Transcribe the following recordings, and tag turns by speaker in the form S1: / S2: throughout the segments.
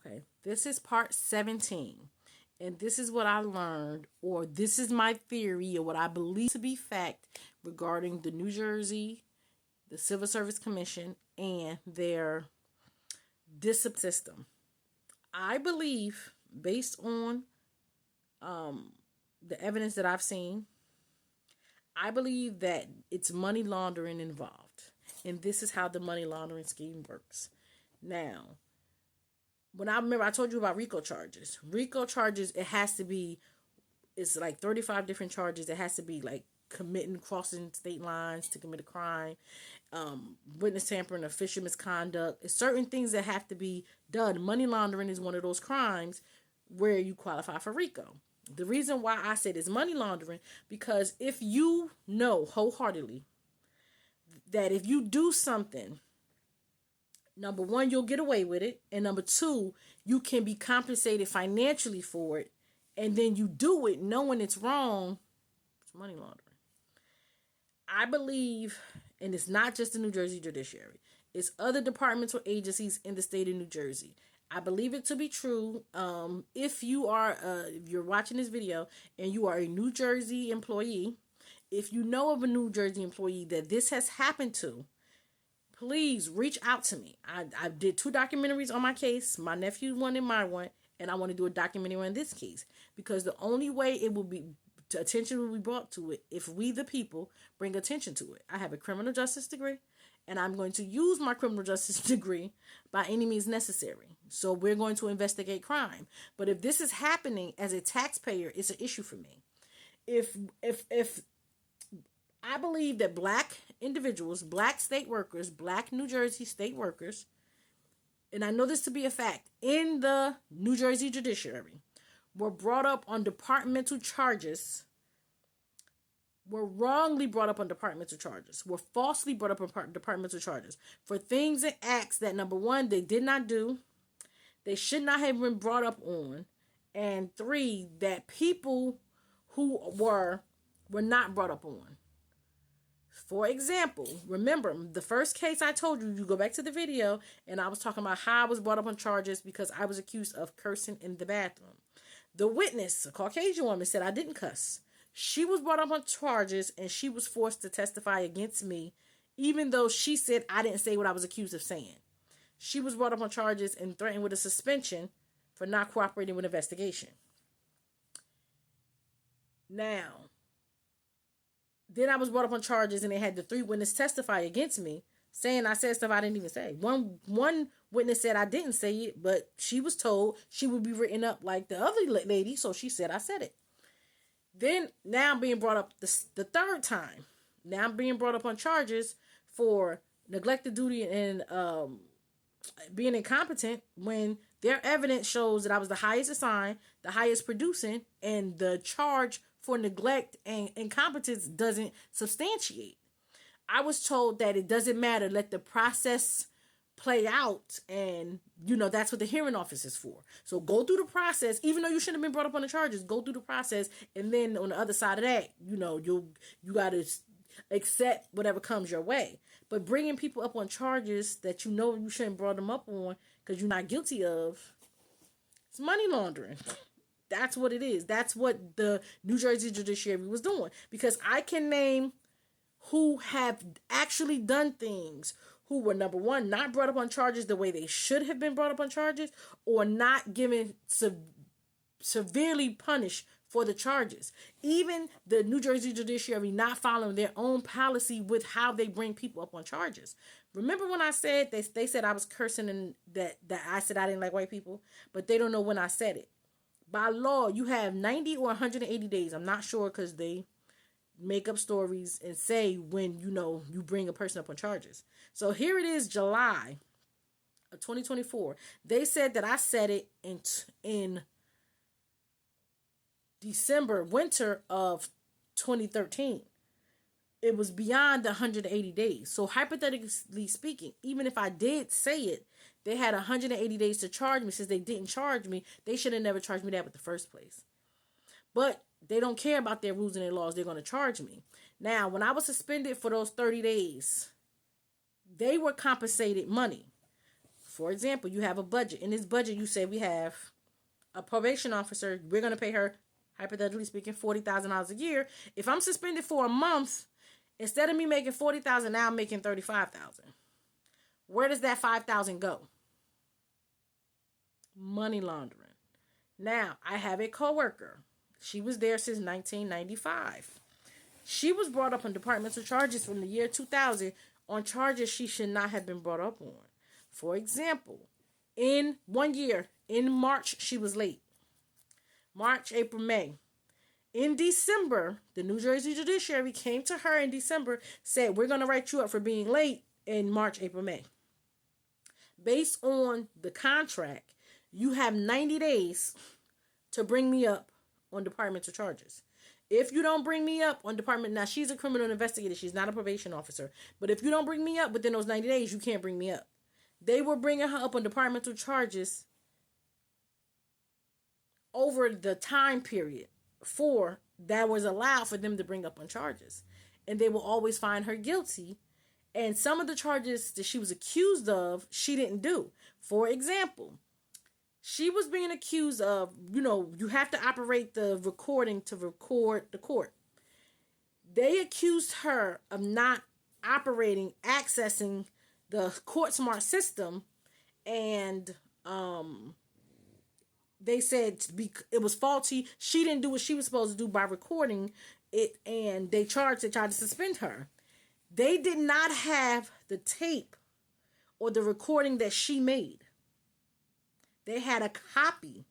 S1: Okay, this is part 17. And this is what I learned, or this is my theory, or what I believe to be fact regarding the New Jersey, the Civil Service Commission, and their discipline system. I believe, based on the evidence that I've seen, I believe that it's money laundering involved. And this is how the money laundering scheme works. Now, when I told you about RICO charges. RICO charges, it has to be, it's like 35 different charges. It has to be like crossing state lines to commit a crime, witness tampering, official misconduct. It's certain things that have to be done. Money laundering is one of those crimes where you qualify for RICO. The reason why I said it's money laundering, because if you know wholeheartedly that if you do something, number one, you'll get away with it. And number two, you can be compensated financially for it. And then you do it knowing it's wrong. It's money laundering. I believe, and it's not just the New Jersey judiciary, it's other departments or agencies in the state of New Jersey. I believe it to be true. If you're watching this video and you are a New Jersey employee, if you know of a New Jersey employee that this has happened to, please reach out to me. I did 2 documentaries on my case, my nephew one and my one, and I want to do a documentary on this case, because the only way it will be, attention will be brought to it, if we the people bring attention to it. I have a criminal justice degree, and I'm going to use my criminal justice degree by any means necessary. So we're going to investigate crime. But if this is happening as a taxpayer, it's an issue for me. If I believe that black individuals, black state workers, black New Jersey state workers, and I know this to be a fact, in the New Jersey judiciary, were brought up on departmental charges, were wrongly brought up on departmental charges, were falsely brought up on departmental charges for things and acts that, number one, they did not do, they should not have been brought up on, and 3, that people who were not brought up on. For example, remember the first case I told you, you go back to the video, and I was talking about how I was brought up on charges because I was accused of cursing in the bathroom. The witness, a Caucasian woman, said I didn't cuss. She was brought up on charges, and she was forced to testify against me, even though she said I didn't say what I was accused of saying. She was brought up on charges and threatened with a suspension for not cooperating with investigation. Now, then I was brought up on charges, and they had the 3 witnesses testify against me, saying I said stuff I didn't even say. One witness said I didn't say it, but she was told she would be written up like the other lady, so she said I said it. Then, now I'm being brought up the 3rd time. Now I'm being brought up on charges for neglect of duty and being incompetent, when their evidence shows that I was the highest assigned, the highest producing, and the charge for neglect and incompetence doesn't substantiate. I was told that it doesn't matter, let the process play out, and that's what the hearing office is for. So go through the process, even though you shouldn't have been brought up on the charges. Go through the process, and then on the other side of that, you got to accept whatever comes your way. But bringing people up on charges that you shouldn't brought them up on because you're not guilty of, it's money laundering. That's what it is. That's what the New Jersey judiciary was doing. Because I can name who have actually done things, who were, number one, not brought up on charges the way they should have been brought up on charges, or not given severely punished for the charges. Even the New Jersey judiciary not following their own policy with how they bring people up on charges. Remember when I said they said I was cursing, and that I said I didn't like white people, but they don't know when I said it. By law, you have 90 or 180 days. I'm not sure, because they make up stories and say when you bring a person up on charges. So here it is, July of 2024. They said that I said it in winter of 2013. It was beyond the 180 days. So hypothetically speaking, even if I did say it, they had 180 days to charge me. Since they didn't charge me, they should have never charged me that in the first place. But they don't care about their rules and their laws. They're going to charge me. Now, when I was suspended for those 30 days, they were compensated money. For example, you have a budget. In this budget, you say we have a probation officer. We're going to pay her, hypothetically speaking, $40,000 a year. If I'm suspended for a month, instead of me making $40,000, now I'm making $35,000. Where does that $5,000 go? Money laundering. Now, I have a coworker. She was there since 1995. She was brought up on departmental charges from the year 2000 on charges she should not have been brought up on. For example, in 1 year, in March, she was late. March, April, May. In December, the New Jersey Judiciary came to her in December, said, we're going to write you up for being late in March, April, May. Based on the contract, you have 90 days to bring me up on departmental charges. If you don't bring me up on department, now she's a criminal investigator, she's not a probation officer, but if you don't bring me up within those 90 days, you can't bring me up. They were bringing her up on departmental charges over the time period for that was allowed for them to bring up on charges. And they will always find her guilty. And some of the charges that she was accused of, she didn't do. For example, she was being accused of, you have to operate the recording to record the court. They accused her of not accessing the CourtSmart system, and they said it was faulty. She didn't do what she was supposed to do by recording it, and they tried to suspend her. They did not have the tape or the recording that she made. They had a copy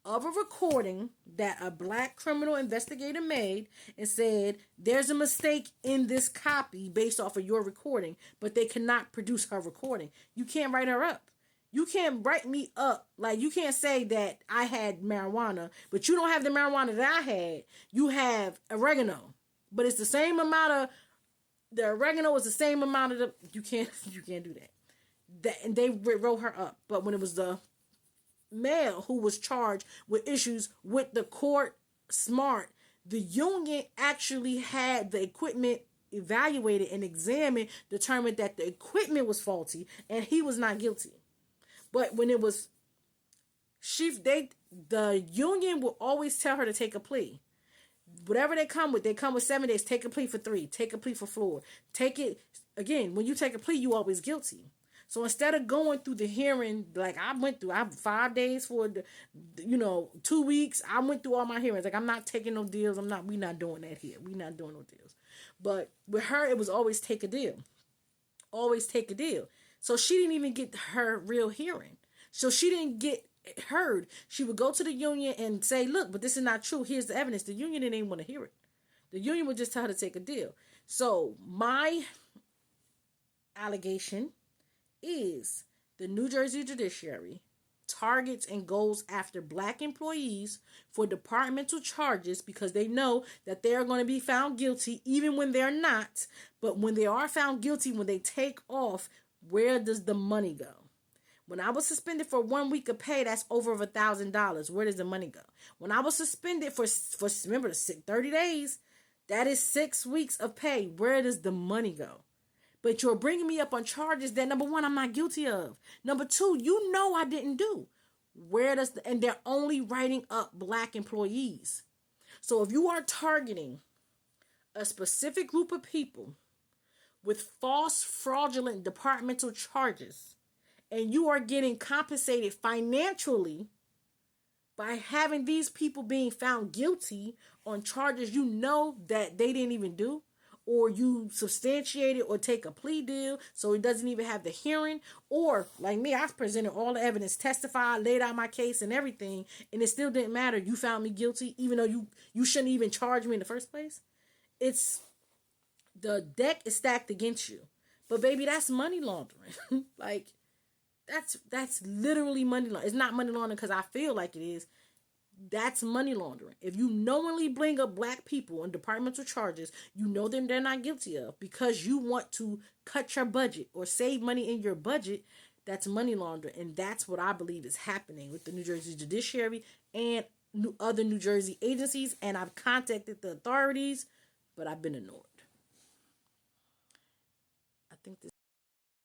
S1: of a recording that a black criminal investigator made and said, there's a mistake in this copy based off of your recording, but they cannot produce her recording. You can't write her up. You can't write me up. Like, you can't say that I had marijuana, but you don't have the marijuana that I had. You have oregano, but it's the same amount of, the oregano is the same amount of you can't do that. And they wrote her up. But when it was the male who was charged with issues with the CourtSmart, the union actually had the equipment evaluated and examined, determined that the equipment was faulty, and he was not guilty. But when it was the union will always tell her to take a plea. Whatever they come with 7 days. Take a plea for 3. Take a plea for 4. Take it again. When you take a plea, you always guilty. So instead of going through the hearing, like I went through, I have 5 days for 2 weeks. I went through all my hearings. Like, I'm not taking no deals. We not doing that here. We not doing no deals. But with her, it was always take a deal. Always take a deal. So she didn't even get her real hearing. So she didn't get heard. She would go to the union and say, look, but this is not true. Here's the evidence. The union didn't even want to hear it. The union would just tell her to take a deal. So my allegation is the New Jersey Judiciary targets and goes after black employees for departmental charges because they know that they are going to be found guilty even when they're not. But when they are found guilty, when they take off, where does the money go? When I was suspended for 1 week of pay, that's over $1,000. Where does the money go? When I was suspended for remember, 30 days, that is 6 weeks of pay. Where does the money go? But you're bringing me up on charges that, number one, I'm not guilty of. Number two, I didn't do. And they're only writing up black employees. So if you are targeting a specific group of people with false, fraudulent departmental charges, and you are getting compensated financially by having these people being found guilty on charges that they didn't even do, or you substantiate it or take a plea deal so it doesn't even have the hearing, or like me, I've presented all the evidence, testified, laid out my case and everything, and it still didn't matter. You found me guilty even though you shouldn't even charge me in the first place. The deck is stacked against you. But baby, that's money laundering. Like, that's literally money laundering. It's not money laundering because I feel like it is. That's money laundering. If you knowingly bring up black people on departmental charges, they're not guilty of because you want to cut your budget or save money in your budget. That's money laundering. And that's what I believe is happening with the New Jersey Judiciary and other New Jersey agencies. And I've contacted the authorities, but I've been ignored. I think this